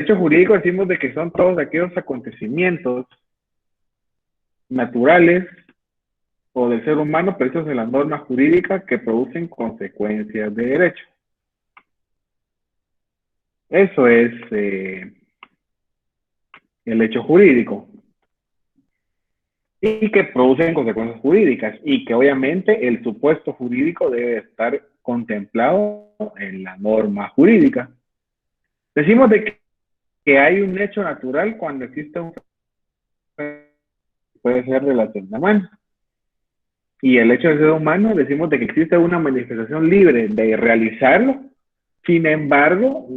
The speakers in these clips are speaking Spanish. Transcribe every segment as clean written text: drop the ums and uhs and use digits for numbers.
derecho jurídico decimos de que son todos aquellos acontecimientos naturales o del ser humano previstos en las normas jurídicas que producen consecuencias de derecho. Eso es el hecho jurídico. Y que producen consecuencias jurídicas y que obviamente el supuesto jurídico debe estar contemplado en la norma jurídica. Decimos de que hay un hecho natural cuando existe un puede ser relación humana. Y el hecho de ser humano, decimos de que existe una manifestación libre de realizarlo, sin embargo,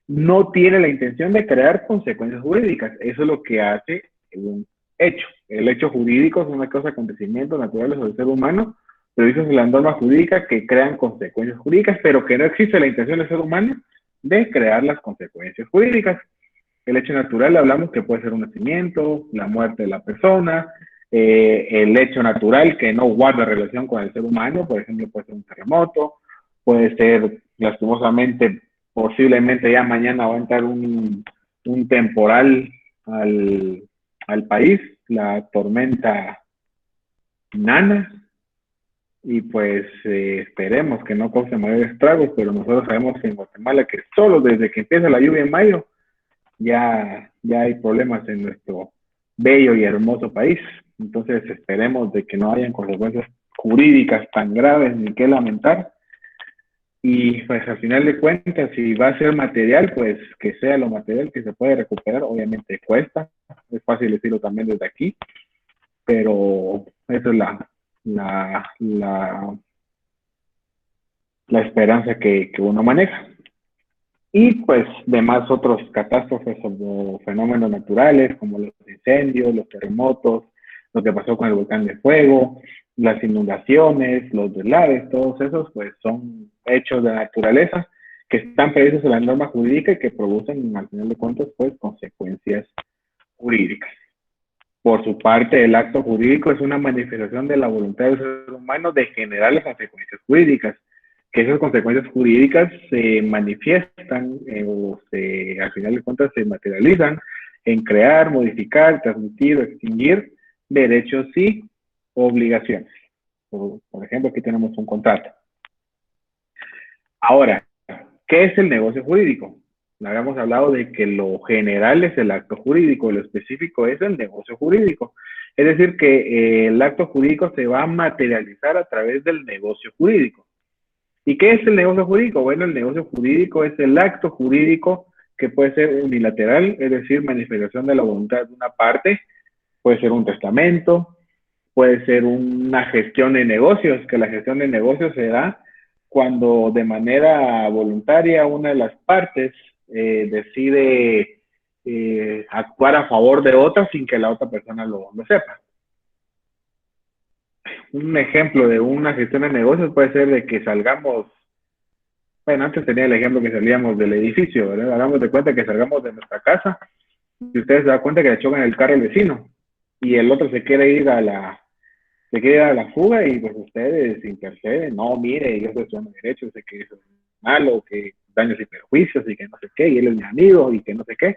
no tiene la intención de crear consecuencias jurídicas. Eso es lo que hace un hecho. El hecho jurídico es una cosa, acontecimientos naturales del ser humano, previstos en las normas jurídicas que crean consecuencias jurídicas, pero que no existe la intención del ser humano de crear las consecuencias jurídicas. El hecho natural, hablamos que puede ser un nacimiento, la muerte de la persona, el hecho natural que no guarda relación con el ser humano, por ejemplo, puede ser un terremoto, puede ser lastimosamente, posiblemente ya mañana va a entrar un temporal al país, la tormenta Nana, y pues esperemos que no cause mayores estragos, pero nosotros sabemos que en Guatemala que solo desde que empieza la lluvia en mayo, ya hay problemas en nuestro bello y hermoso país. Entonces esperemos de que no hayan consecuencias jurídicas tan graves ni que lamentar. Y pues al final de cuentas, si va a ser material, pues que sea lo material que se puede recuperar. Obviamente cuesta, es fácil decirlo también desde aquí, pero esa es la esperanza que uno maneja. Y pues demás otros catástrofes o fenómenos naturales como los incendios, los terremotos, lo que pasó con el volcán de fuego, las inundaciones, los deslaves, todos esos pues son hechos de naturaleza que están previstos en la norma jurídica y que producen al final de cuentas pues consecuencias jurídicas. Por su parte, el acto jurídico es una manifestación de la voluntad del ser humano de generar las consecuencias jurídicas, que esas consecuencias jurídicas se manifiestan al final de cuentas se materializan en crear, modificar, transmitir o extinguir derechos y obligaciones. Por ejemplo, aquí tenemos un contrato. Ahora, ¿qué es el negocio jurídico? Habíamos hablado de que lo general es el acto jurídico, lo específico es el negocio jurídico. Es decir, que el acto jurídico se va a materializar a través del negocio jurídico. ¿Y qué es el negocio jurídico? Bueno, el negocio jurídico es el acto jurídico que puede ser unilateral, es decir, manifestación de la voluntad de una parte, puede ser un testamento, puede ser una gestión de negocios, que la gestión de negocios se da cuando de manera voluntaria una de las partes decide actuar a favor de otra sin que la otra persona lo sepa. Un ejemplo de una gestión de negocios puede ser de que salgamos, bueno, antes tenía el ejemplo que salíamos del edificio, ¿verdad? Hagamos de cuenta que salgamos de nuestra casa y ustedes se dan cuenta que le chocan el carro al vecino y el otro se quiere ir a la fuga y pues ustedes interceden, no, mire, yo soy su derecho, sé que eso es malo, que daños y perjuicios y que no sé qué, y él es mi amigo y que no sé qué.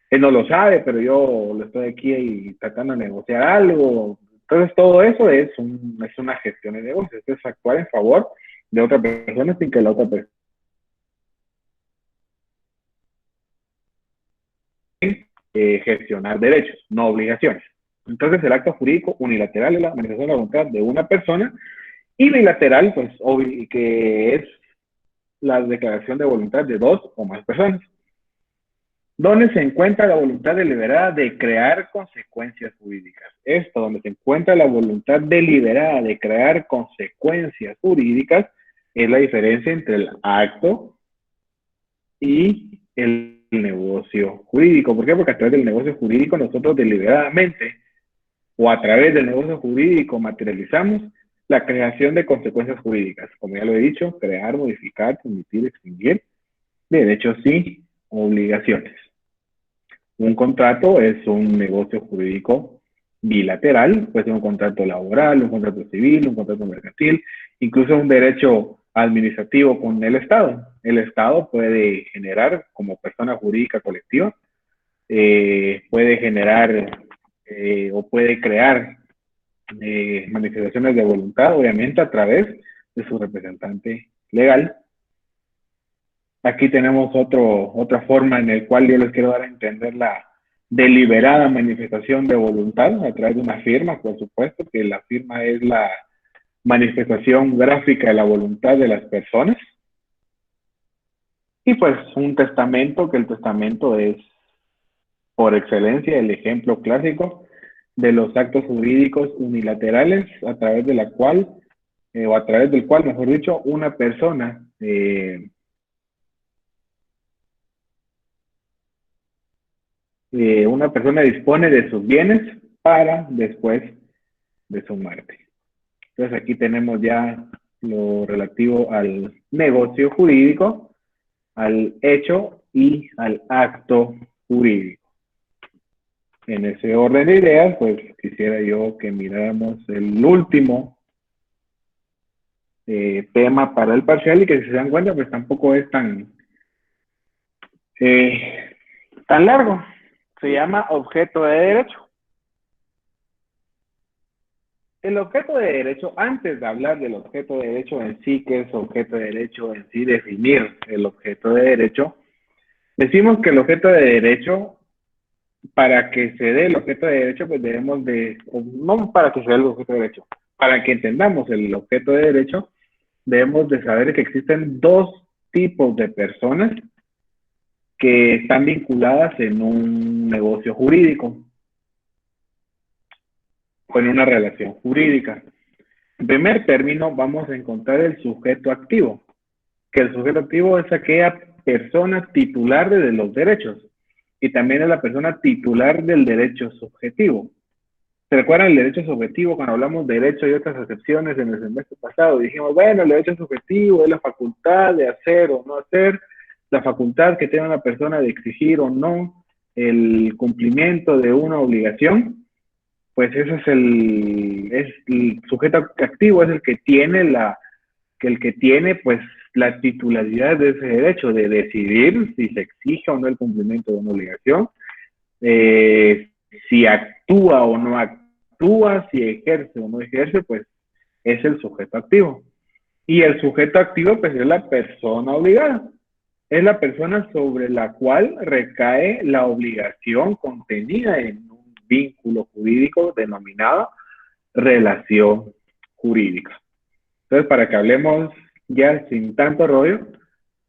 Él no lo sabe, pero yo lo estoy aquí y tratando de negociar algo. Entonces todo eso es una gestión de negocios, es actuar en favor de otra persona sin que la otra persona gestionar derechos, no obligaciones. Entonces el acto jurídico unilateral es la manifestación de la voluntad de una persona y bilateral, pues, que es la declaración de voluntad de dos o más personas. ¿Dónde se encuentra la voluntad deliberada de crear consecuencias jurídicas? Esto, donde se encuentra la voluntad deliberada de crear consecuencias jurídicas, es la diferencia entre el acto y el negocio jurídico. ¿Por qué? Porque a través del negocio jurídico nosotros deliberadamente o a través del negocio jurídico materializamos la creación de consecuencias jurídicas. Como ya lo he dicho, crear, modificar, permitir, extinguir derechos y obligaciones. Un contrato es un negocio jurídico bilateral, puede ser un contrato laboral, un contrato civil, un contrato mercantil, incluso un derecho administrativo con el Estado. El Estado puede generar como persona jurídica colectiva, puede generar o puede crear manifestaciones de voluntad, obviamente a través de su representante legal. Aquí tenemos otra forma en la cual yo les quiero dar a entender la deliberada manifestación de voluntad a través de una firma, por supuesto, que la firma es la manifestación gráfica de la voluntad de las personas. Y pues un testamento, que el testamento es por excelencia el ejemplo clásico de los actos jurídicos unilaterales a través de la cual, o a través del cual, mejor dicho, una persona dispone de sus bienes para después de su muerte. Entonces aquí tenemos ya lo relativo al negocio jurídico, al hecho y al acto jurídico. En ese orden de ideas, pues quisiera yo que miráramos el último tema para el parcial y que si se dan cuenta, pues tampoco es tan largo. Se llama objeto de derecho. El objeto de derecho, antes de hablar del objeto de derecho en sí, que es objeto de derecho en sí, definir el objeto de derecho, decimos que el objeto de derecho, para que se dé el objeto de derecho, pues debemos de, no para que se dé el objeto de derecho, para que entendamos el objeto de derecho, debemos de saber que existen dos tipos de personas que están vinculadas en un negocio jurídico o en una relación jurídica. En primer término, vamos a encontrar el sujeto activo, que el sujeto activo es aquella persona titular de los derechos y también es la persona titular del derecho subjetivo. ¿Se recuerdan el derecho subjetivo cuando hablamos de derecho y otras excepciones en el semestre pasado? Dijimos, bueno, el derecho subjetivo es la facultad de hacer o no hacer, la facultad que tiene una persona de exigir o no el cumplimiento de una obligación. Pues ese es el sujeto activo, es el que tiene pues la titularidad de ese derecho de decidir si se exige o no el cumplimiento de una obligación, si actúa o no actúa, si ejerce o no ejerce, pues es el sujeto activo. Y el sujeto activo pues es la persona obligada, es la persona sobre la cual recae la obligación contenida en un vínculo jurídico denominado relación jurídica. Entonces, para que hablemos ya sin tanto rollo,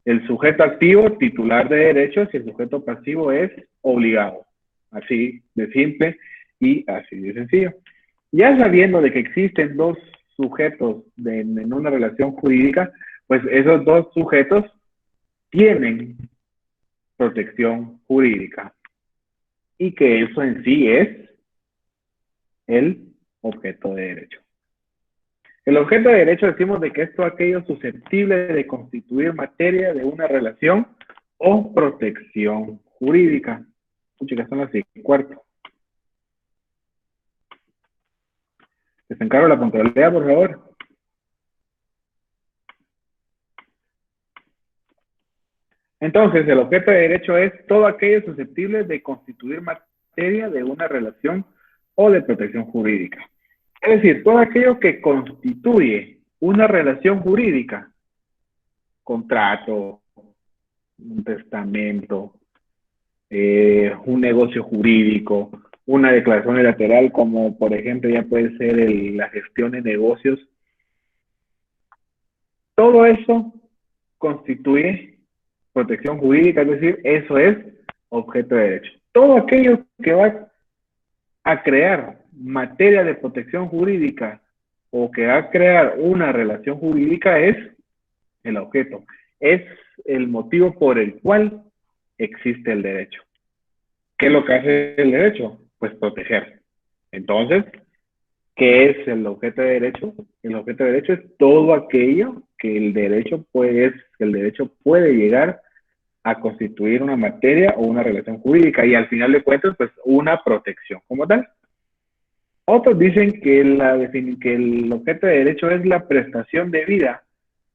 el sujeto activo, titular de derechos, y el sujeto pasivo es obligado. Así de simple y así de sencillo. Ya sabiendo de que existen dos sujetos en una relación jurídica, pues esos dos sujetos tienen protección jurídica y que eso en sí es el objeto de derecho. El objeto de derecho decimos de que es todo aquello susceptible de constituir materia de una relación o protección jurídica. Chicas, son las 6:15. Les encargo la puntualidad, por favor. Entonces, el objeto de derecho es todo aquello susceptible de constituir materia de una relación o de protección jurídica. Es decir, todo aquello que constituye una relación jurídica, contrato, un testamento, un negocio jurídico, una declaración unilateral, como por ejemplo ya puede ser la gestión de negocios. Todo eso constituye protección jurídica, es decir, eso es objeto de derecho. Todo aquello que va a crear materia de protección jurídica o que va a crear una relación jurídica es el objeto, es el motivo por el cual existe el derecho. ¿Qué es lo que hace el derecho? Pues proteger. Entonces, ¿qué es el objeto de derecho? El objeto de derecho es todo aquello que el derecho puede llegar a constituir una materia o una relación jurídica y al final de cuentas, pues una protección como tal. Otros dicen que el objeto de derecho es la prestación debida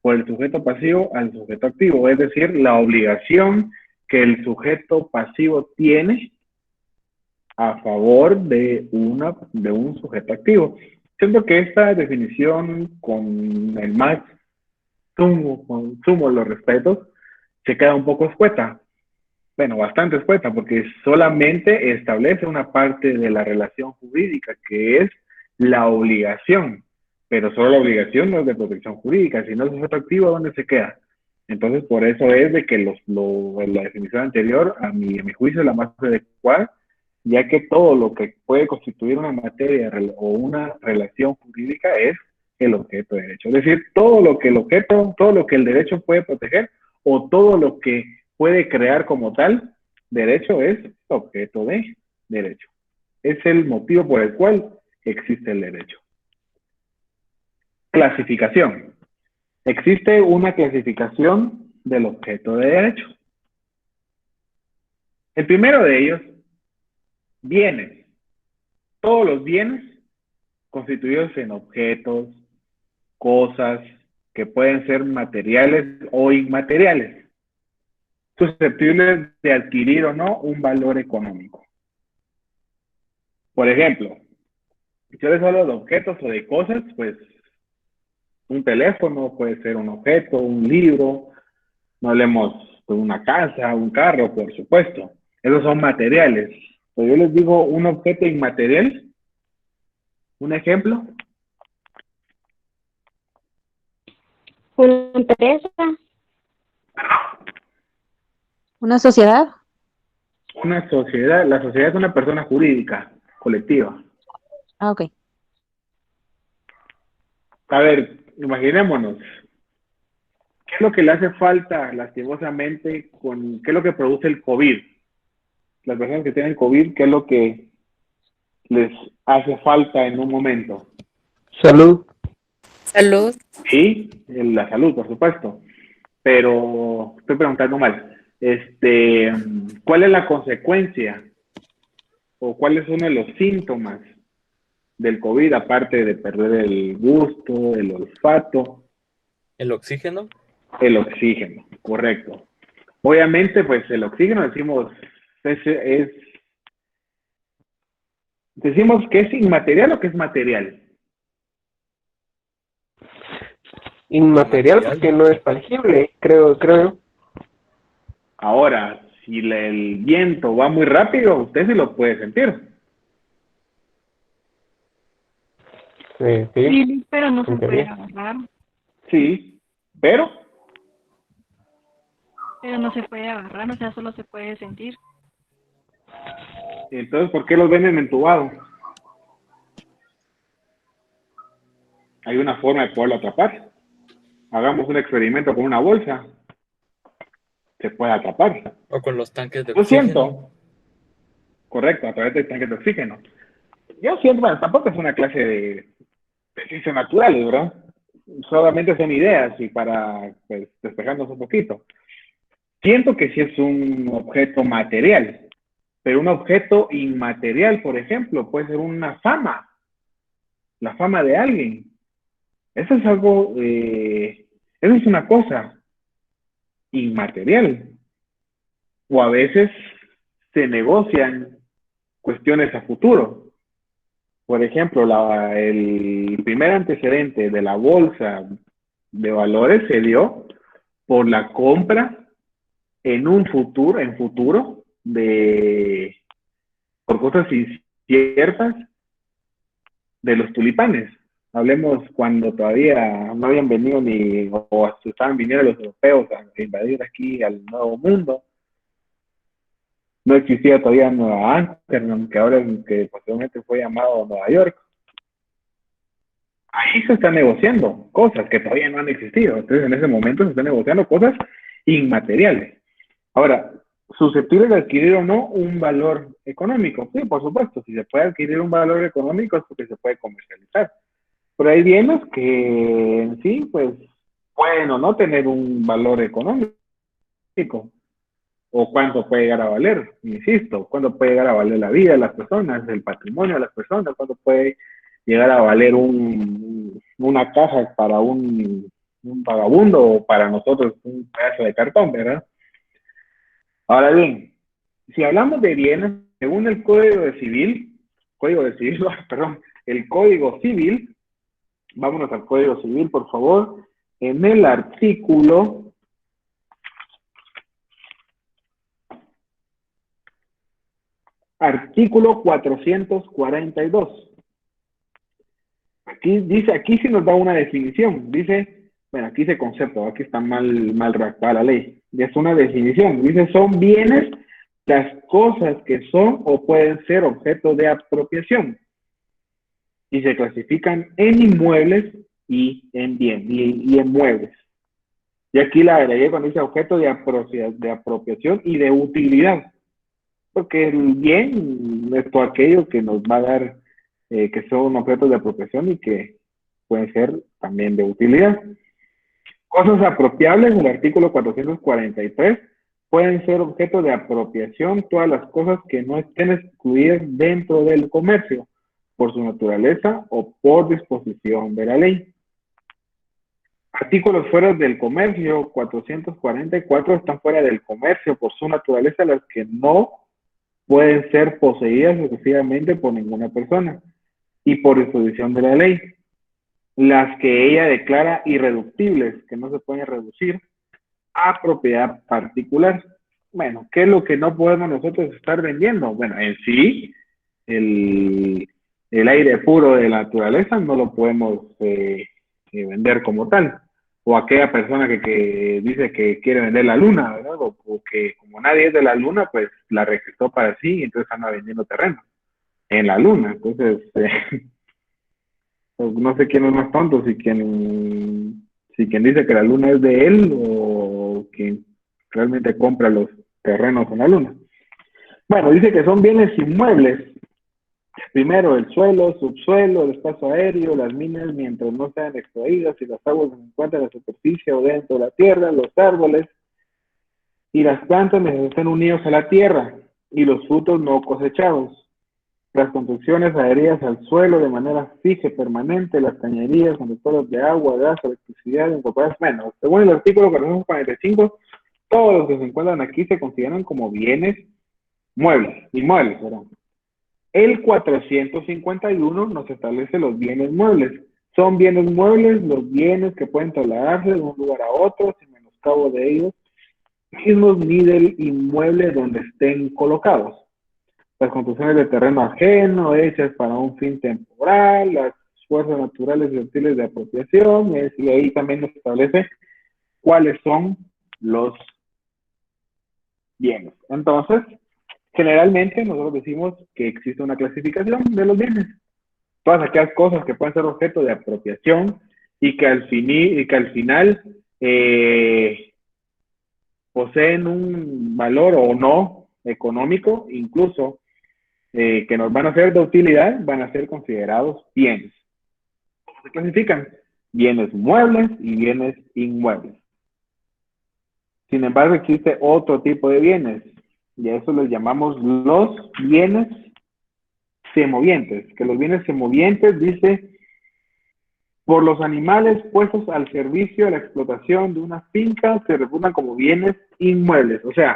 por el sujeto pasivo al sujeto activo, es decir, la obligación que el sujeto pasivo tiene a favor de un sujeto activo. Siento que esta definición, con el más sumo los respetos, se queda un poco escueta. Bueno, bastante escueta, porque solamente establece una parte de la relación jurídica, que es la obligación. Pero solo la obligación no es de protección jurídica, sino el sujeto activo, ¿dónde se queda? Entonces, por eso es de que la definición anterior, a mi juicio, es la más adecuada, ya que todo lo que puede constituir una materia o una relación jurídica es el objeto de derecho. Es decir, todo lo que el objeto, todo lo que el derecho puede proteger o todo lo que puede crear como tal derecho es objeto de derecho. Es el motivo por el cual existe el derecho. Clasificación. Existe una clasificación del objeto de derecho. El primero de ellos, bienes. Todos los bienes constituidos en objetos, cosas que pueden ser materiales o inmateriales, susceptibles de adquirir o no un valor económico. Por ejemplo, si yo les hablo de objetos o de cosas, pues un teléfono puede ser un objeto, un libro, no hablemos de una casa, un carro, por supuesto. Esos son materiales. Pero yo les digo un objeto inmaterial, un ejemplo. Una empresa, ¿Una sociedad? Una sociedad, la sociedad es una persona jurídica, colectiva. Ah, ok. A ver, imaginémonos, ¿qué es lo que le hace falta lastimosamente qué es lo que produce el COVID? Las personas que tienen COVID, ¿qué es lo que les hace falta en un momento? Salud. Salud. Sí, la salud, por supuesto. Pero estoy preguntando mal. ¿Cuál es la consecuencia o cuáles son los síntomas del COVID, aparte de perder el gusto, el olfato? ¿El oxígeno? El oxígeno, correcto. Obviamente, pues el oxígeno decimos decimos que es inmaterial o que es material. Inmaterial porque no es tangible, creo yo. Ahora, si el viento va muy rápido, usted sí lo puede sentir. Sí, sí, pero no se en puede teoría. agarrar, Sí, pero o sea, solo se puede sentir. entonces, ¿por qué los venden entubados? Hay una forma de poderlo atrapar. Hagamos un experimento con una bolsa. Se puede atrapar. ¿O con los tanques de Yo oxígeno? siento, correcto, a través del tanque de oxígeno. Yo siento, bueno, tampoco es una clase de ciencias naturales, ¿verdad? Solamente son ideas y para pues, despejarnos un poquito. Siento que sí es un objeto material, pero un objeto inmaterial, por ejemplo, puede ser una fama, la fama de alguien. Eso es algo, eso es una cosa inmaterial. O a veces se negocian cuestiones a futuro. Por ejemplo, el primer antecedente de la bolsa de valores se dio por la compra en futuro, por cosas inciertas de los tulipanes. Hablemos cuando todavía no habían venido o estaban viniendo los europeos a invadir aquí al Nuevo Mundo. No existía todavía Nueva Amsterdam, que posteriormente fue llamado Nueva York. Ahí se están negociando cosas que todavía no han existido. Entonces, en ese momento se están negociando cosas inmateriales. Ahora, susceptible de adquirir o no un valor económico. Sí, por supuesto, si se puede adquirir un valor económico es porque se puede comercializar. Pero hay bienes que en sí, pues, pueden o no tener un valor económico. O cuánto puede llegar a valer, insisto, cuánto puede llegar a valer la vida de las personas, el patrimonio de las personas, cuánto puede llegar a valer una caja para un un vagabundo o para nosotros un pedazo de cartón, ¿verdad? Ahora bien, si hablamos de bienes, según el perdón, el Código Civil, vámonos al Código Civil, por favor, en el artículo 442. Aquí sí nos da una definición, dice, bueno, aquí dice concepto, aquí está mal redactada la ley, y es una definición, dice, son bienes las cosas que son o pueden ser objeto de apropiación, y se clasifican en inmuebles y en muebles. Y aquí la ley cuando dice objeto de apropiación y de utilidad, porque el bien es todo aquello que nos va a dar, que son objetos de apropiación y que pueden ser también de utilidad. Cosas apropiables, en el artículo 443, pueden ser objeto de apropiación todas las cosas que no estén excluidas dentro del comercio, por su naturaleza o por disposición de la ley. Artículos fuera del comercio, 444, están fuera del comercio por su naturaleza, las que no pueden ser poseídas exclusivamente por ninguna persona y por disposición de la ley. Las que ella declara irreductibles, que no se pueden reducir a propiedad particular. Bueno, ¿qué es lo que no podemos nosotros estar vendiendo? Bueno, en sí, el aire puro de la naturaleza no lo podemos vender como tal. O aquella persona que dice que quiere vender la luna, ¿verdad? O que como nadie es de la luna, pues la registró para sí y entonces anda vendiendo terreno en la luna. Entonces, pues no sé quién es más tonto, si quien dice que la luna es de él o quien realmente compra los terrenos en la luna. Bueno, dice que son bienes inmuebles. Primero, el suelo, subsuelo, el espacio aéreo, las minas mientras no sean extraídas y las aguas se encuentran en la superficie o dentro de la tierra, los árboles y las plantas mientras estén unidos a la tierra y los frutos no cosechados. Las construcciones adheridas al suelo de manera fija y permanente, las cañerías, conductores de agua, gas, electricidad, incorporadas. Bueno, según el artículo 445, todos los que se encuentran aquí se consideran como bienes inmuebles, ¿verdad? El 451 nos establece los bienes muebles. Son bienes muebles los bienes que pueden trasladarse de un lugar a otro sin menoscabo de ellos mismos ni del inmueble donde estén colocados. Las construcciones de terreno ajeno hechas para un fin temporal, las fuerzas naturales y útiles de apropiación, y ahí también nos establece cuáles son los bienes. Entonces, generalmente nosotros decimos que existe una clasificación de los bienes. Todas aquellas cosas que pueden ser objeto de apropiación y que al final poseen un valor o no económico, incluso que nos van a ser de utilidad, van a ser considerados bienes. ¿Cómo se clasifican? Bienes muebles y bienes inmuebles. Sin embargo, existe otro tipo de bienes, y a eso los llamamos los bienes semovientes. Que los bienes semovientes, dice, por los animales puestos al servicio de la explotación de una finca, se reputan como bienes inmuebles. O sea,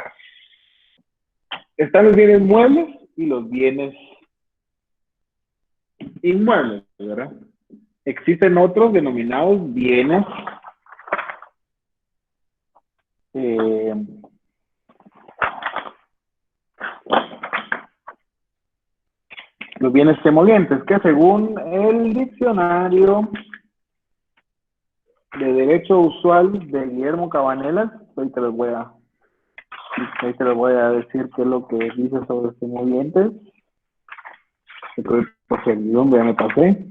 están los bienes muebles y los bienes inmuebles, ¿verdad? Existen otros denominados bienes los bienes semovientes, que según el diccionario de Derecho Usual de Guillermo Cabanelas, ahí te les voy a decir qué es lo que dice sobre semovientes. Por servidón, ya me pasé.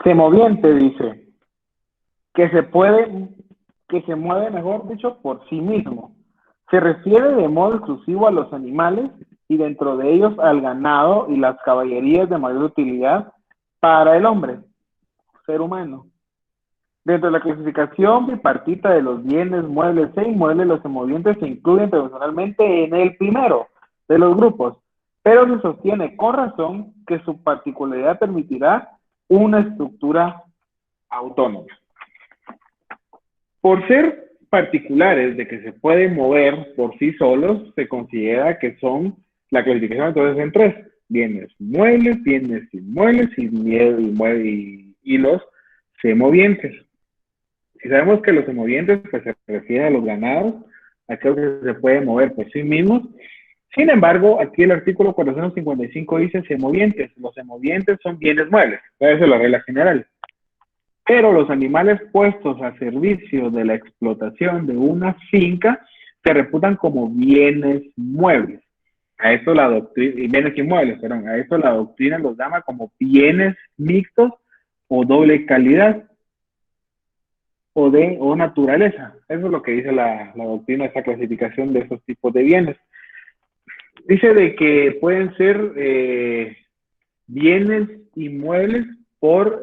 Semoviente dice que se mueve, mejor dicho, por sí mismo. Se refiere de modo exclusivo a los animales y dentro de ellos al ganado y las caballerías de mayor utilidad para el hombre, ser humano. Dentro de la clasificación bipartita de los bienes muebles e inmuebles, los semovientes se incluyen tradicionalmente en el primero de los grupos, pero se sostiene con razón que su particularidad permitirá una estructura autónoma. Por ser particulares de que se pueden mover por sí solos, se considera que son la clasificación entonces en tres: bienes muebles, bienes inmuebles y los semovientes. Si sabemos que los semovientes pues, se refiere a los ganados, a aquellos que se pueden mover por sí mismos. Sin embargo, aquí el artículo 455 dice semovientes. Los semovientes son bienes muebles. Esa es la regla general. Pero los animales puestos a servicio de la explotación de una finca se reputan como bienes muebles. A esto la doctrina, bienes inmuebles, perdón, a esto la doctrina los llama como bienes mixtos o doble calidad o naturaleza. Eso es lo que dice la doctrina, esa clasificación de esos tipos de bienes. Dice de que pueden ser bienes inmuebles por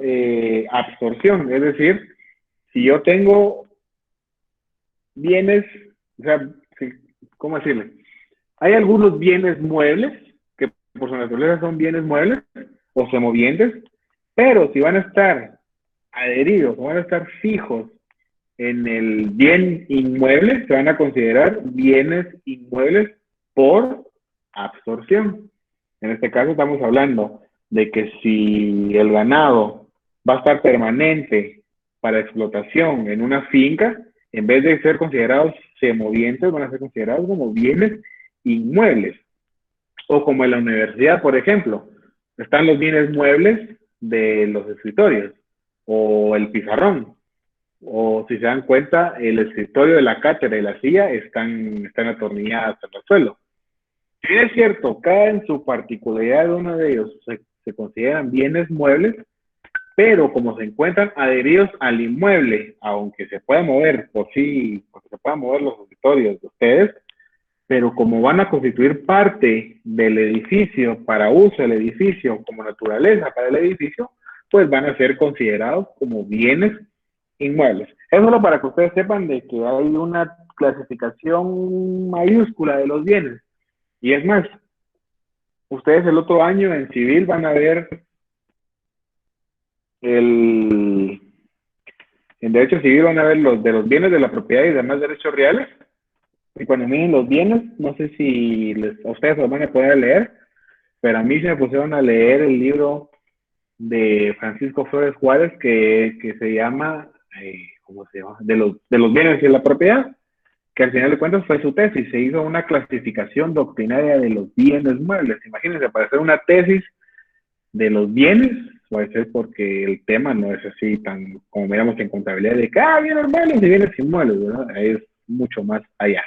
absorción, es decir, si yo tengo bienes, o sea, ¿cómo decirle? Hay algunos bienes muebles que por su naturaleza son bienes muebles o semovientes, pero si van a estar adheridos o van a estar fijos en el bien inmueble, se van a considerar bienes inmuebles por absorción. En este caso estamos hablando de que si el ganado va a estar permanente para explotación en una finca, en vez de ser considerados semovientes, van a ser considerados como bienes inmuebles. O como en la universidad, por ejemplo, están los bienes muebles de los escritorios, o el pizarrón, o si se dan cuenta, el escritorio de la cátedra y la silla están atornilladas en el suelo. Si es cierto, cada en su particularidad de uno de ellos se consideran bienes muebles, pero como se encuentran adheridos al inmueble, aunque se pueda mover por sí, porque se puedan mover los escritorios de ustedes, pero como van a constituir parte del edificio para uso del edificio, como naturaleza para el edificio, pues van a ser considerados como bienes inmuebles. Es solo para que ustedes sepan de que hay una clasificación mayúscula de los bienes. Y es más, ustedes el otro año en civil van a ver en derecho civil van a ver los de los bienes de la propiedad y demás derechos reales. Y cuando miren los bienes, no sé si a ustedes los van a poder leer, pero a mí se me pusieron a leer el libro de Francisco Flores Juárez que se llama, ¿cómo se llama? De los bienes y la propiedad, que al final de cuentas fue su tesis. Se hizo una clasificación doctrinaria de los bienes muebles. Imagínense, para hacer una tesis de los bienes, puede ser porque el tema no es así tan, como miramos en contabilidad, de que, bienes muebles y bienes inmuebles, ¿verdad? Es mucho más allá.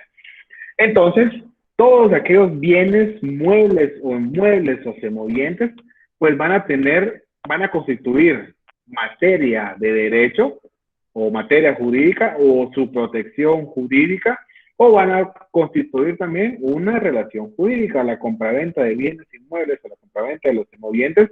Entonces, todos aquellos bienes muebles o inmuebles o semovientes, pues van a constituir materia de derecho o materia jurídica o su protección jurídica, o van a constituir también una relación jurídica, la compraventa de bienes inmuebles o la compraventa de los semovientes.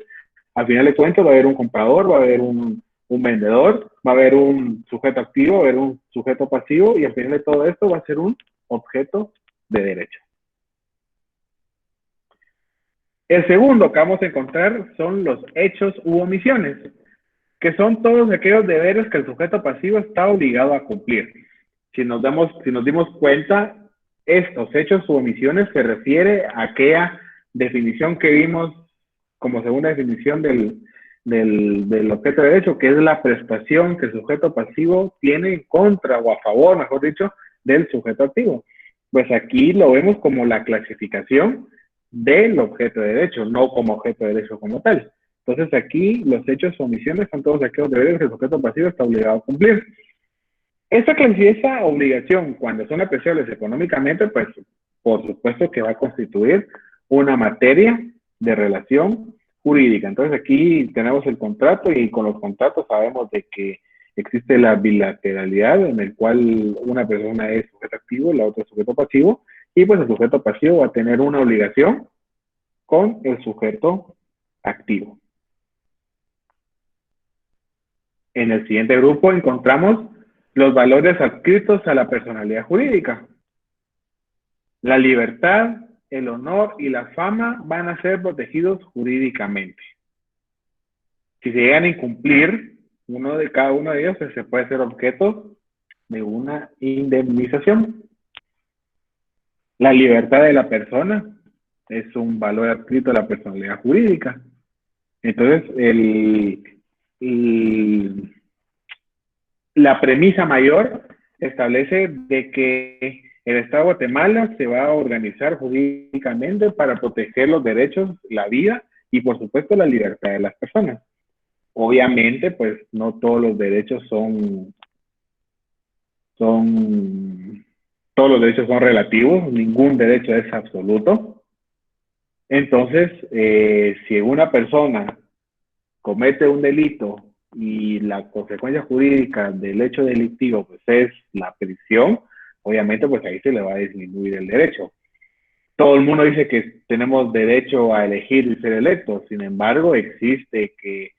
Al final de cuentas va a haber un comprador, va a haber un vendedor, va a haber un sujeto activo, va a haber un sujeto pasivo, y al final de todo esto va a ser un objeto de derecho. El segundo que vamos a encontrar son los hechos u omisiones, que son todos aquellos deberes que el sujeto pasivo está obligado a cumplir. Si nos dimos cuenta, estos hechos u omisiones se refiere a aquella definición que vimos como segunda definición del objeto de derecho, que es la prestación que el sujeto pasivo tiene en contra o a favor, mejor dicho, del sujeto activo. Pues aquí lo vemos como la clasificación del objeto de derecho, no como objeto de derecho como tal. Entonces aquí los hechos o omisiones son todos aquellos deberes que el sujeto pasivo está obligado a cumplir. Esa obligación, cuando son apreciables económicamente, pues por supuesto que va a constituir una materia de relación jurídica. Entonces aquí tenemos el contrato, y con los contratos sabemos de que existe la bilateralidad en el cual una persona es sujeto activo, la otra es sujeto pasivo, y pues el sujeto pasivo va a tener una obligación con el sujeto activo. En el siguiente grupo encontramos los valores adscritos a la personalidad jurídica. La libertad, el honor y la fama van a ser protegidos jurídicamente. Si se llegan a incumplir uno de cada uno de ellos, pues se puede ser objeto de una indemnización. La libertad de la persona es un valor adscrito a la personalidad jurídica. Entonces, la premisa mayor establece de que el Estado de Guatemala se va a organizar jurídicamente para proteger los derechos, la vida y, por supuesto, la libertad de las personas. Obviamente, pues, no todos los derechos son todos los derechos son relativos, ningún derecho es absoluto. Entonces, si una persona comete un delito y la consecuencia jurídica del hecho delictivo pues es la prisión, obviamente pues ahí se le va a disminuir el derecho. Todo el mundo dice que tenemos derecho a elegir y ser electos, sin embargo existe que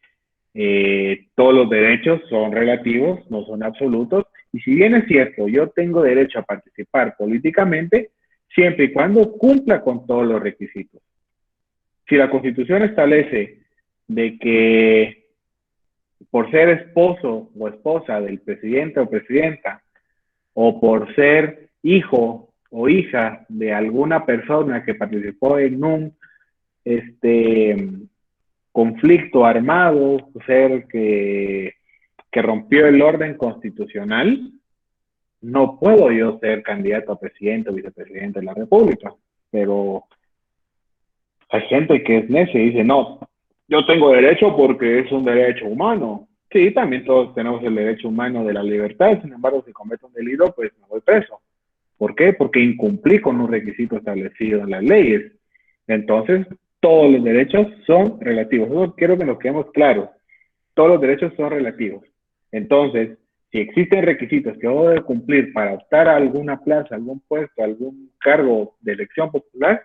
todos los derechos son relativos, no son absolutos, y si bien es cierto, yo tengo derecho a participar políticamente, siempre y cuando cumpla con todos los requisitos. Si la Constitución establece de que por ser esposo o esposa del presidente o presidenta, o por ser hijo o hija de alguna persona que participó en un conflicto armado, ser que rompió el orden constitucional, no puedo yo ser candidato a presidente o vicepresidente de la República. Pero hay gente que es necia y dice, no, yo tengo derecho porque es un derecho humano. Sí, también todos tenemos el derecho humano de la libertad, sin embargo, si cometo un delito, pues me voy preso. ¿Por qué? Porque incumplí con un requisito establecido en las leyes. Entonces, todos los derechos son relativos. Eso quiero que nos quedemos claros. Todos los derechos son relativos. Entonces, si existen requisitos que debo de cumplir para optar a alguna plaza, algún puesto, algún cargo de elección popular,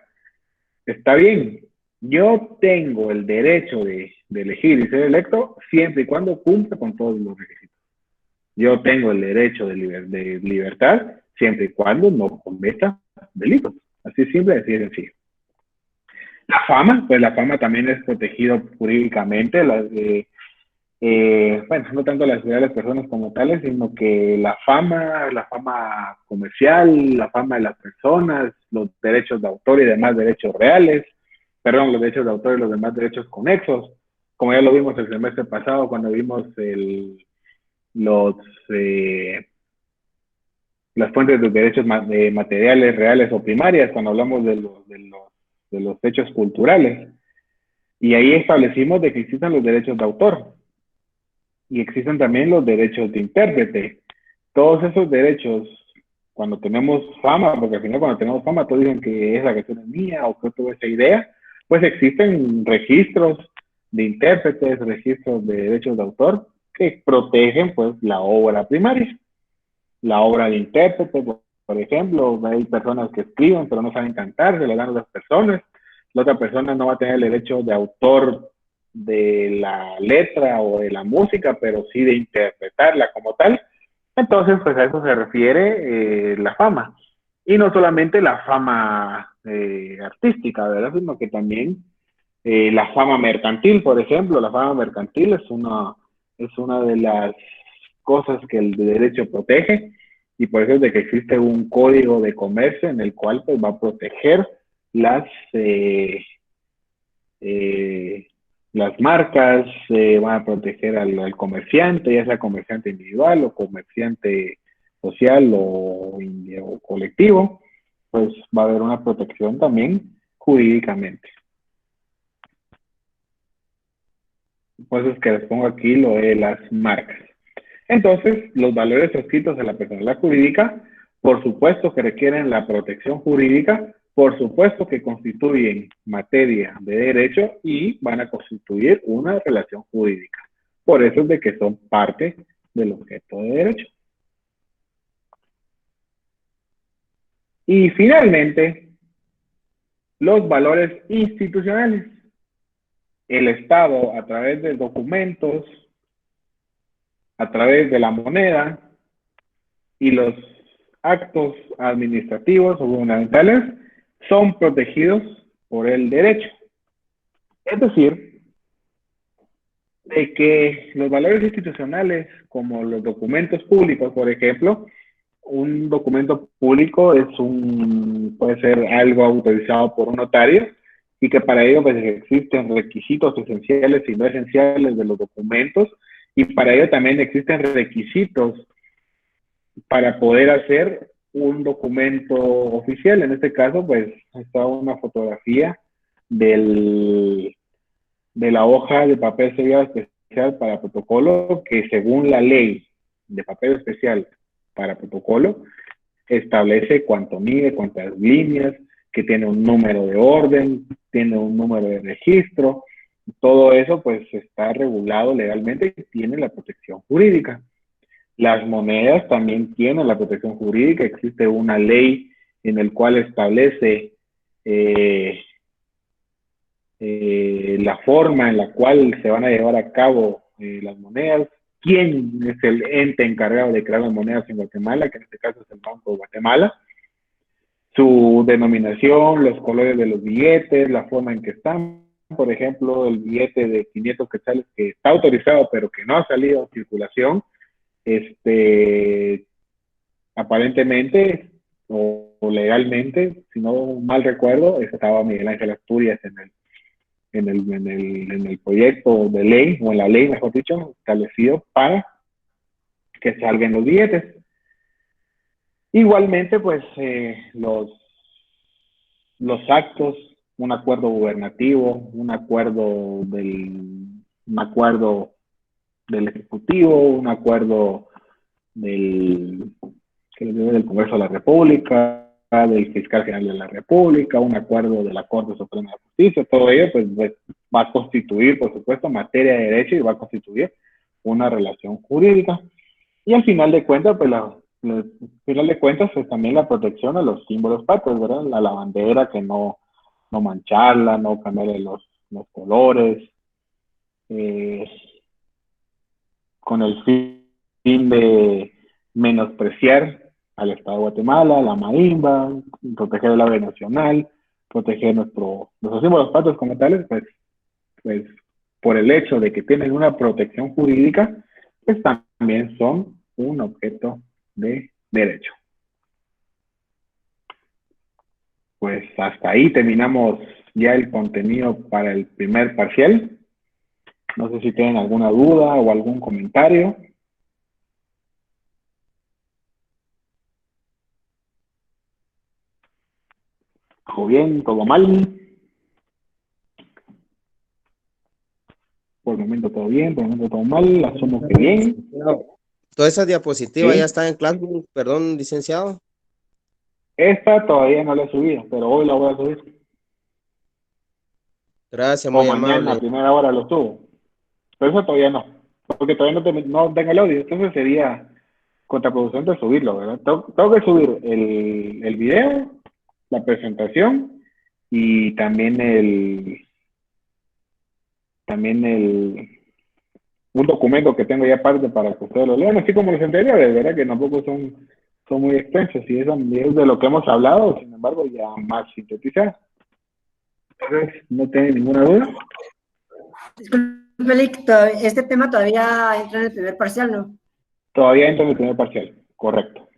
está bien. Yo tengo el derecho de elegir y ser electo siempre y cuando cumpla con todos los requisitos. Yo tengo el derecho de libertad siempre y cuando no cometa delitos. Así simple, así de sencillo. La fama, pues la fama también es protegido jurídicamente. Bueno, no tanto la seguridad de las personas como tales, sino que la fama comercial, la fama de las personas, los derechos de autor y demás derechos reales, perdón, los derechos de autor y los demás derechos conexos, como ya lo vimos el semestre pasado cuando vimos las fuentes de derechos materiales, reales o primarias, cuando hablamos de los hechos culturales. Y ahí establecimos de que existen los derechos de autor y existen también los derechos de intérprete. Todos esos derechos, cuando tenemos fama, porque al final cuando tenemos fama todos dicen que es la canción es mía o que tuve esa idea, pues existen registros de intérpretes, registros de derechos de autor que protegen pues la obra primaria. La obra de intérprete, por ejemplo, hay personas que escriben pero no saben cantar, se lo dan a otras personas. La otra persona no va a tener el derecho de autor de la letra o de la música, pero sí de interpretarla como tal. Entonces, pues a eso se refiere la fama. Y no solamente la fama artística, ¿verdad? Sino que también la fama mercantil, por ejemplo. La fama mercantil es una de las cosas que el derecho protege, y por eso es de que existe un código de comercio en el cual pues va a proteger las marcas, van a proteger al comerciante, ya sea comerciante individual o comerciante social o colectivo, pues va a haber una protección también jurídicamente. Por eso es que les pongo aquí lo de las marcas. Entonces, los valores adscritos a la personalidad jurídica, por supuesto que requieren la protección jurídica, por supuesto que constituyen materia de derecho y van a constituir una relación jurídica. Por eso es de que son parte del objeto de derecho. Y finalmente, los valores institucionales. El Estado, a través de documentos, a través de la moneda y los actos administrativos o gubernamentales son protegidos por el derecho. Es decir, de que los valores institucionales, como los documentos públicos, por ejemplo, un documento público puede ser algo autorizado por un notario y que para ello pues, existen requisitos esenciales y no esenciales de los documentos, y para ello también existen requisitos para poder hacer un documento oficial. En este caso, pues, está una fotografía de la hoja de papel sellado especial para protocolo, que según la ley de papel especial para protocolo, establece cuánto mide, cuántas líneas, que tiene un número de orden, tiene un número de registro. Todo eso pues está regulado legalmente y tiene la protección jurídica. Las monedas también tienen la protección jurídica. Existe una ley en la cual establece la forma en la cual se van a llevar a cabo las monedas, quién es el ente encargado de crear las monedas en Guatemala, que en este caso es el Banco de Guatemala, su denominación, los colores de los billetes, la forma en que están. Por ejemplo, el billete de 500 quetzales que está autorizado pero que no ha salido en circulación, aparentemente o legalmente, si no mal recuerdo, estaba Miguel Ángel Asturias en el proyecto de ley, o en la ley, mejor dicho, establecido para que salgan los billetes. Igualmente, pues, los actos, un acuerdo gubernativo, un acuerdo del Ejecutivo, un acuerdo del Congreso de la República, del Fiscal General de la República, un acuerdo de la Corte Suprema de Justicia, todo ello pues va a constituir, por supuesto, materia de derecho y va a constituir una relación jurídica. Y al final de cuentas, pues también la protección a los símbolos patrios, ¿verdad? La bandera, que no mancharla, no cambiarle los colores, con el fin de menospreciar al Estado de Guatemala, la marimba, proteger el ave nacional, proteger nuestros símbolos patrios como tales, pues por el hecho de que tienen una protección jurídica, pues también son un objeto de derecho. Pues hasta ahí terminamos ya el contenido para el primer parcial. No sé si tienen alguna duda o algún comentario. ¿Todo bien? ¿Todo mal? Por el momento todo bien, por el momento todo mal. Asumo que bien. Todas esas diapositivas ¿Sí? ya están en Classroom, perdón, licenciado. Esta todavía no la he subido, pero hoy la voy a subir. Gracias, O muy mañana amable. a primera hora lo subo. Pero eso todavía no. Porque todavía no tengo el audio. Entonces sería contraproducente subirlo, ¿verdad? Tengo que subir el video, la presentación y también un documento que tengo ya aparte para que ustedes lo lean, así como los anteriores, ¿verdad? Que tampoco son muy extensos y es de lo que hemos hablado, sin embargo, ya más sintetizado. Entonces, ¿no tienen ninguna duda? Disculpe, Lick, este tema todavía entra en el primer parcial, ¿no? Todavía entra en el primer parcial, correcto.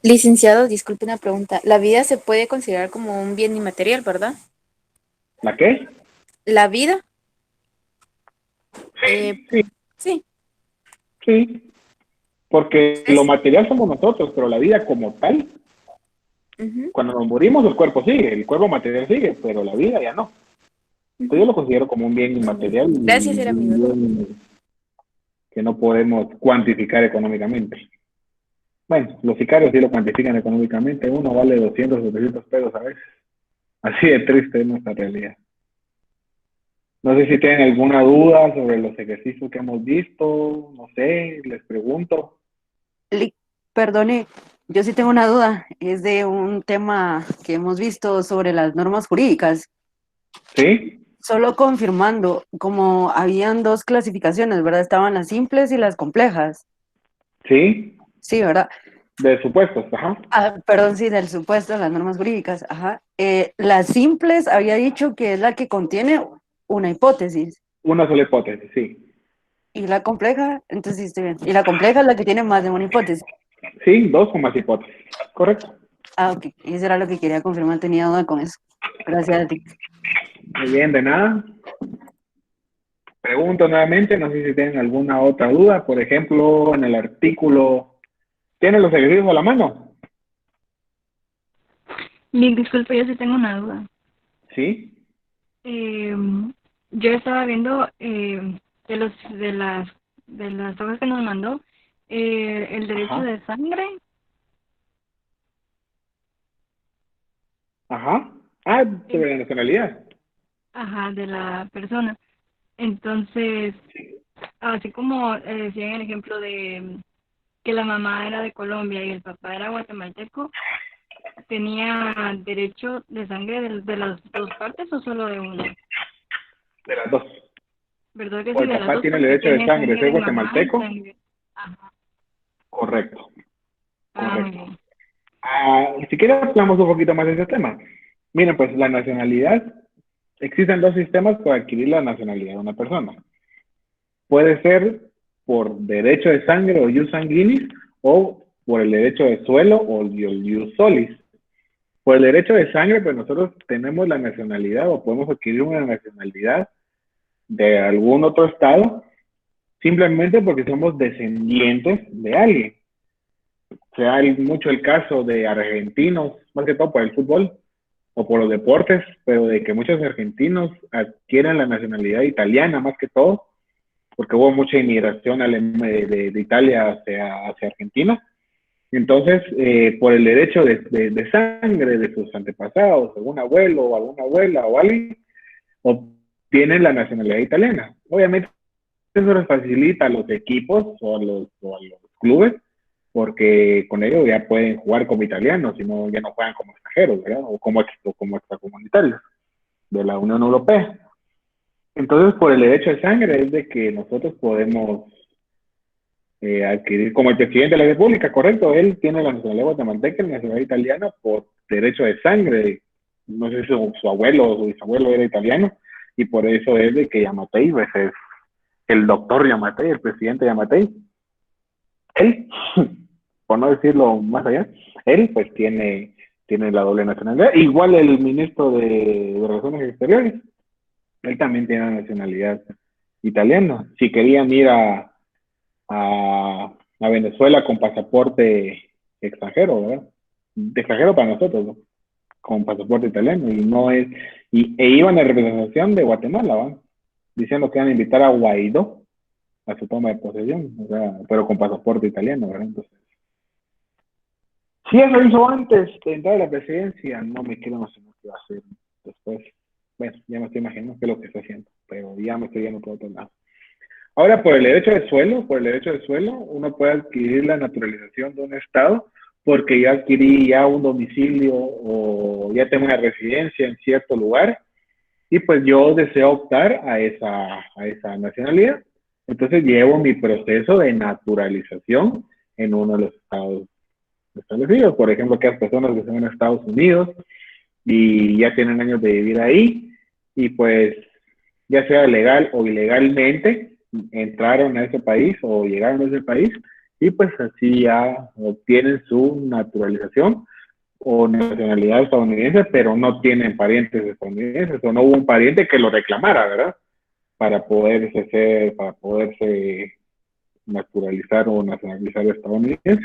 Licenciado, disculpe una pregunta. La vida se puede considerar como un bien inmaterial, ¿verdad? ¿La qué? La vida. Sí, Sí. sí. Porque lo material somos nosotros, pero la vida como tal, cuando nos morimos el cuerpo sigue, el cuerpo material sigue, pero la vida ya no. Entonces yo lo considero como un bien inmaterial. Gracias, era mi duda. Que no podemos cuantificar económicamente. Bueno, los sicarios sí lo cuantifican económicamente, uno vale 200 o 300 pesos a veces. Así de triste es nuestra realidad. No sé si tienen alguna duda sobre los ejercicios que hemos visto, no sé, les pregunto. Perdone, Yo sí tengo una duda, es de un tema que hemos visto sobre las normas jurídicas. ¿Sí? Solo confirmando, como habían dos clasificaciones, ¿verdad? Estaban las simples y las complejas. ¿Sí? Sí, ¿verdad? De supuestos, ajá. Ah, perdón, sí, del supuesto, las normas jurídicas, ajá. Las simples había dicho que es la que contiene una hipótesis. Una sola hipótesis, sí. Y la compleja, entonces sí estoy bien. Y la compleja es la que tiene más de una hipótesis. Sí, dos o más hipótesis. Correcto. Ah, ok. Y eso era lo que quería confirmar, tenía duda con eso. Gracias a ti. Muy bien, de nada. Pregunto nuevamente, no sé si tienen alguna otra duda. Por ejemplo, en el artículo, ¿tienen los ejercicios a la mano? Disculpe, yo sí tengo una duda. Sí. Eh, yo estaba viendo de las hojas que nos mandó el derecho Ajá. de sangre. Ajá. Ah, sobre la nacionalidad. Ajá, de la persona. Entonces, así como decía en el ejemplo de que la mamá era de Colombia y el papá era guatemalteco, ¿tenía derecho de sangre de las dos partes o solo de una? De las dos. ¿Verdad que O sí, el de las papá dos? tiene el Porque derecho de tiene sangre, sangre ser de mamá y guatemalteco. sangre. Ajá. Correcto. Muy Correcto. bien. Si quieres hablamos un poquito más de ese tema. Miren, pues la nacionalidad, existen dos sistemas para adquirir la nacionalidad de una persona. Puede ser por derecho de sangre o ius sanguinis o por el derecho de suelo o el ius solis. Por el derecho de sangre, pues nosotros tenemos la nacionalidad o podemos adquirir una nacionalidad de algún otro estado simplemente porque somos descendientes de alguien. Se da mucho el caso de argentinos, más que todo por el fútbol o por los deportes, pero de que muchos argentinos adquieren la nacionalidad italiana más que todo, porque hubo mucha inmigración de Italia hacia Argentina. Entonces, por el derecho de sangre de sus antepasados, algún abuelo o alguna abuela o alguien, obtienen la nacionalidad italiana. Obviamente, eso les facilita a los equipos o a los clubes, porque con ello ya pueden jugar como italianos, sino ya no juegan como extranjeros, ¿verdad? O como extracomunitarios de la Unión Europea. Entonces, por el derecho de sangre es de que nosotros podemos adquirir, como el presidente de la República, correcto, él tiene la nacionalidad guatemalteca y la nacionalidad italiana por derecho de sangre. No sé si su abuelo o su bisabuelo era italiano, y por eso es de que Yamatei, pues es el doctor Yamatei, el presidente Yamatei. Él, por no decirlo más allá, él pues tiene la doble nacionalidad. Igual el ministro de Relaciones Exteriores, él también tiene la nacionalidad italiana. Si querían ir a Venezuela con pasaporte extranjero, ¿verdad? De extranjero para nosotros, ¿no? Con pasaporte italiano, y no es, e iban en representación de Guatemala, ¿va? Diciendo que iban a invitar a Guaidó a su toma de posesión, o sea, pero con pasaporte italiano, ¿verdad? Entonces, si eso hizo antes de entrar a la presidencia, no me quiero imaginar qué va a hacer después. Bueno, ya me estoy imaginando qué es lo que está haciendo, pero ya me estoy yendo por otro lado. Ahora, por el derecho de suelo, uno puede adquirir la naturalización de un estado porque ya adquirí ya un domicilio o ya tengo una residencia en cierto lugar y pues yo deseo optar a esa nacionalidad. Entonces llevo mi proceso de naturalización en uno de los estados establecidos. Por ejemplo, que hay personas que están en Estados Unidos y ya tienen años de vivir ahí y pues ya sea legal o ilegalmente entraron a ese país o llegaron a ese país y pues así ya obtienen su naturalización o nacionalidad estadounidense, pero no tienen parientes estadounidenses o no hubo un pariente que lo reclamara, ¿verdad? Para poderse naturalizar o nacionalizar estadounidense.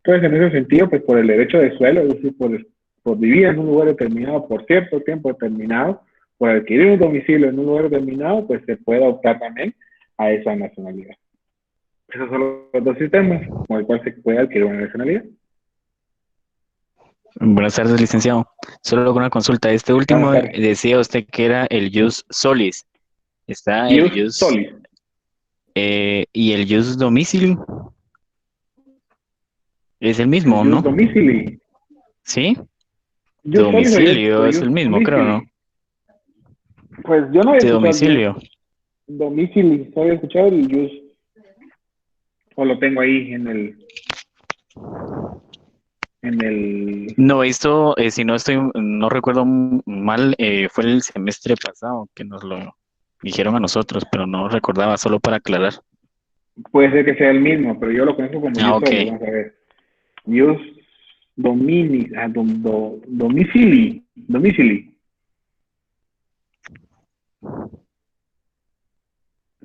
Entonces, en ese sentido, pues por el derecho de suelo, es decir, por vivir en un lugar determinado por cierto tiempo determinado, por adquirir un domicilio en un lugar determinado, pues se puede optar también a esa nacionalidad. Esos son los dos sistemas con el cual se puede adquirir una nacionalidad. Buenas tardes, licenciado. Solo con una consulta. Este último Buenas tardes. decía usted que era el ius solis. Está el Ius ius solis. y el ius domicilium. Es el mismo, Jus ¿no? domicili. ¿Sí? Jus solis o Domicilio es jus el mismo, creo, ¿no? domicili. Pues yo no había De escuchado el domicilio. jus domicili, solo había escuchado el jus, o lo tengo ahí en el, No, esto, si no recuerdo mal, fue el semestre pasado que nos lo dijeron a nosotros, pero no recordaba, solo para aclarar. puede ser que sea el mismo, pero yo lo conozco como Ah, jus ok. solis, vamos a ver. Jus domicili.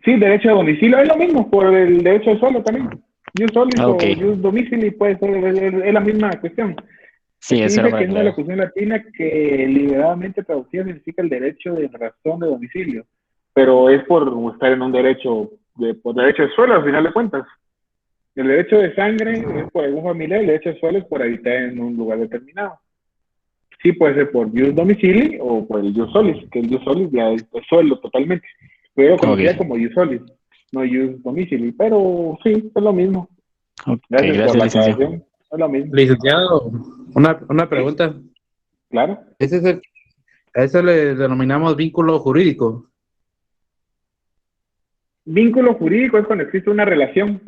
Sí, derecho de domicilio es lo mismo, por el derecho de suelo también. Jus solis Ah, o ok. jus domicili puede ser, es la misma cuestión. Sí, Aquí eso era dice para que es una aclarar. locución latina que liberadamente traducida significa el derecho de razón de domicilio, pero es por estar en un derecho, por derecho de suelo, al final de cuentas. El derecho de sangre es por algún familiar, el derecho de suelo es por habitar en un lugar determinado. Sí, puede ser por jus domicili o por el jus solis, que el jus solis ya es suelo totalmente. Pero yo lo conocía Ok, como jus solis, no jus domicili, pero sí, es lo mismo. ok, Gracias por gracias, la licenciado. aclaración, es lo mismo. Licenciado, una pregunta. Claro. Ese es a eso le denominamos vínculo jurídico. Vínculo jurídico es cuando existe una relación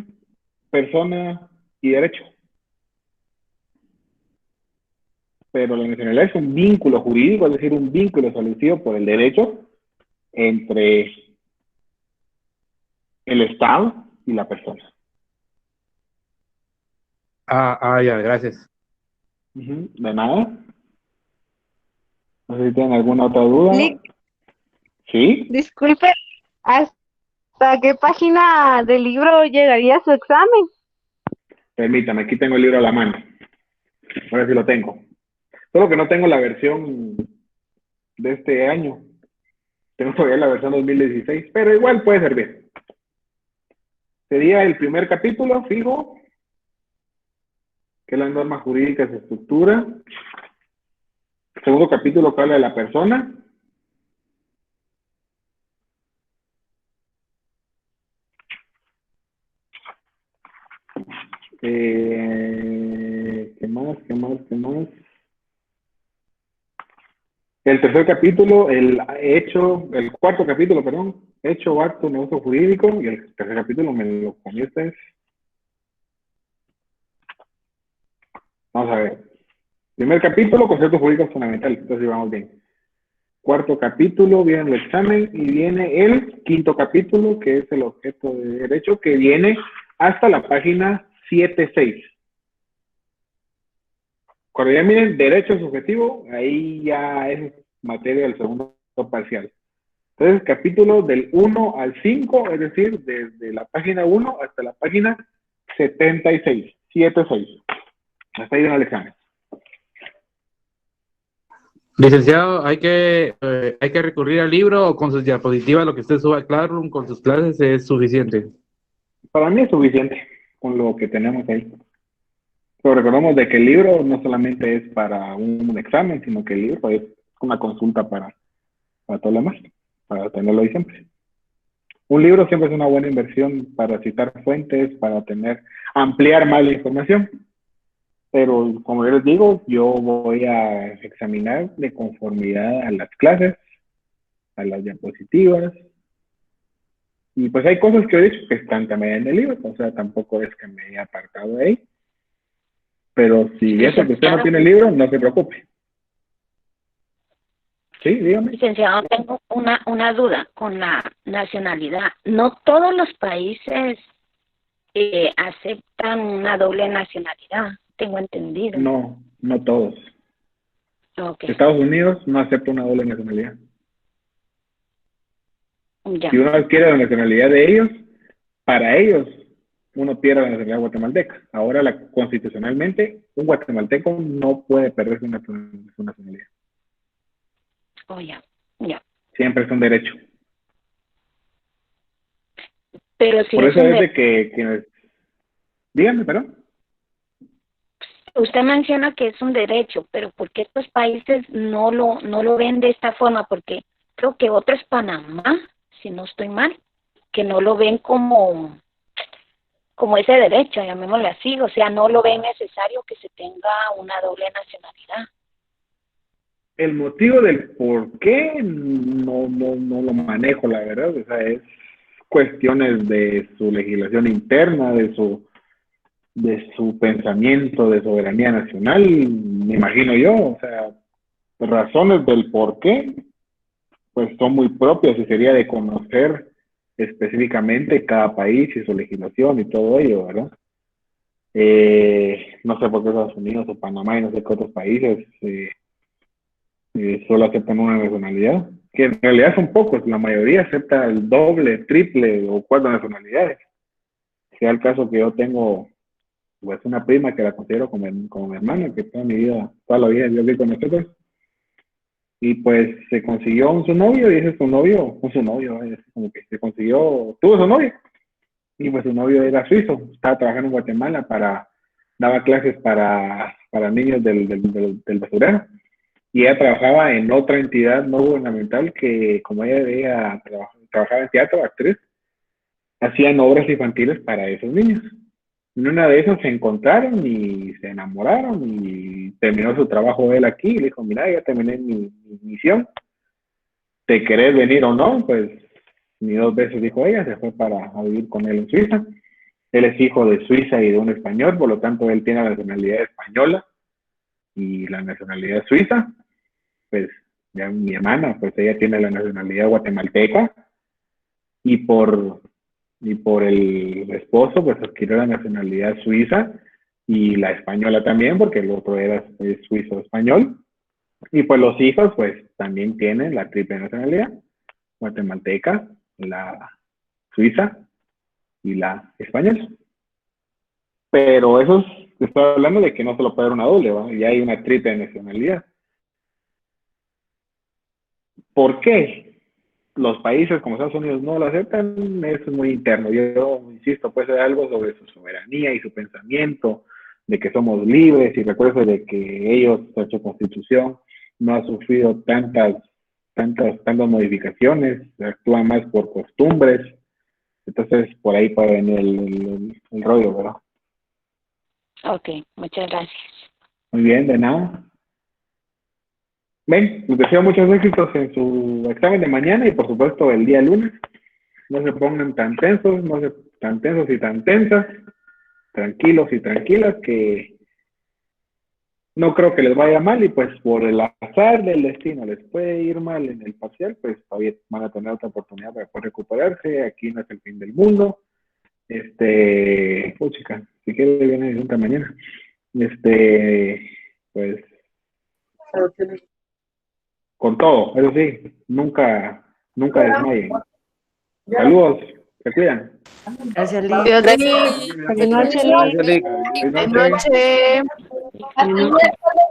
persona y derecho. Pero la nacionalidad es un vínculo jurídico, es decir, un vínculo establecido por el derecho entre el Estado y la persona. Ya, gracias. De nada. No sé si tienen alguna otra duda. ¿Sí? Disculpe, ¿hasta qué página del libro llegaría su examen? Permítame, aquí tengo el libro a la mano. A ver si lo tengo. Solo que no tengo la versión de este año. Tengo todavía la versión 2016, pero igual puede servir. Sería el primer capítulo, fijo, que es la norma jurídica de estructura. Segundo capítulo que habla de la persona. ¿Qué más? El tercer capítulo, el cuarto capítulo, perdón, hecho o acto negocio jurídico, y el tercer capítulo me lo comienzas. Vamos a ver. Primer capítulo, conceptos jurídicos fundamentales, entonces vamos bien. Cuarto capítulo, viene el examen y viene el quinto capítulo, que es el objeto de derecho, que viene hasta la página 7.6. Cuando ya miren derecho subjetivo, ahí ya es materia del segundo parcial. Entonces, capítulo del 1 al 5, es decir, desde la página 1 hasta la página 76, 7.6. Hasta ahí viene el examen. Licenciado, hay que recurrir al libro o con sus diapositivas, lo que usted suba al Classroom con sus clases es suficiente. Para mí es suficiente con lo que tenemos ahí. Pero recordemos de que el libro no solamente es para un examen, sino que el libro es una consulta para todo lo demás, para tenerlo ahí siempre. Un libro siempre es una buena inversión para citar fuentes, para ampliar más la información. Pero como yo les digo, yo voy a examinar de conformidad a las clases, a las diapositivas. Y pues hay cosas que he dicho que están también en el libro, o sea, tampoco es que me haya apartado de ahí. Pero si eso que usted no tiene el libro, no se preocupe. Sí, dígame. Licenciado, tengo una duda con la nacionalidad. No todos los países aceptan una doble nacionalidad, tengo entendido. No, no todos. Okay. Estados Unidos no acepta una doble nacionalidad. Ya. Si uno adquiere la nacionalidad de ellos, para ellos uno pierde la nacionalidad guatemalteca. Ahora, constitucionalmente, un guatemalteco no puede perder su nacionalidad. Oh, ya. Siempre es un derecho. Pero si por es eso es de que... Dígame, perdón. Usted menciona que es un derecho, pero ¿por qué estos países no lo ven de esta forma? Porque creo que otro es Panamá, si no estoy mal, que no lo ven como como ese derecho, llamémosle así, o sea, no lo ven necesario que se tenga una doble nacionalidad. El motivo del por qué no lo manejo, la verdad, o sea, es cuestiones de su legislación interna, de su pensamiento de soberanía nacional, me imagino yo, o sea, razones del por qué, pues son muy propias y sería de conocer específicamente cada país y su legislación y todo ello, ¿verdad? No sé por qué Estados Unidos o Panamá y no sé qué otros países solo aceptan una nacionalidad, que en realidad son pocos, la mayoría acepta el doble, triple o cuatro nacionalidades. Sea el caso que yo tengo pues una prima que la considero como mi hermana, que toda mi vida, toda la vida vivió con nosotros, y pues se consiguió su novio, y ese es su novio, es como que se consiguió, tuvo su novio, y pues su novio era suizo, estaba trabajando en Guatemala daba clases para niños del basurero, y ella trabajaba en otra entidad no gubernamental que, como ella trabajaba en teatro, actriz, hacían obras infantiles para esos niños. En una de esas se encontraron y se enamoraron y terminó su trabajo él aquí y le dijo, mira, ya terminé mi misión, ¿te querés venir o no? Pues ni dos veces dijo ella, se fue a vivir con él en Suiza. Él es hijo de Suiza y de un español, por lo tanto él tiene la nacionalidad española y la nacionalidad suiza. Pues ya mi hermana, pues ella tiene la nacionalidad guatemalteca y por el esposo, pues adquirió la nacionalidad suiza y la española también, porque el otro es suizo-español. Y pues los hijos, pues también tienen la triple nacionalidad, guatemalteca, la suiza y la española. Pero eso estoy hablando de que no se lo puede dar una doble, ¿va? Ya hay una triple nacionalidad. ¿Por qué los países como Estados Unidos no lo aceptan? Eso es muy interno. Yo insisto, puede ser algo sobre su soberanía y su pensamiento, de que somos libres, y recuerdo de que ellos, su constitución, no ha sufrido tantas modificaciones, actúan más por costumbres. Entonces, por ahí puede venir el rollo, ¿verdad? Ok, muchas gracias. Muy bien, de nada. Ven, les deseo muchos éxitos en su examen de mañana y por supuesto el día lunes. No se pongan tan tensos, tan tensos y tan tensas, tranquilos y tranquilas, que no creo que les vaya mal, y pues por el azar del destino les puede ir mal en el parcial, pues todavía van a tener otra oportunidad para poder recuperarse. Aquí no es el fin del mundo. Chica, si quiere viene junta mañana. Pues con todo, eso sí, nunca desmayen. Saludos, se cuidan. Gracias, Lick. Gracias. Buenas noches, Lick. Buenas noches. Buenas noches.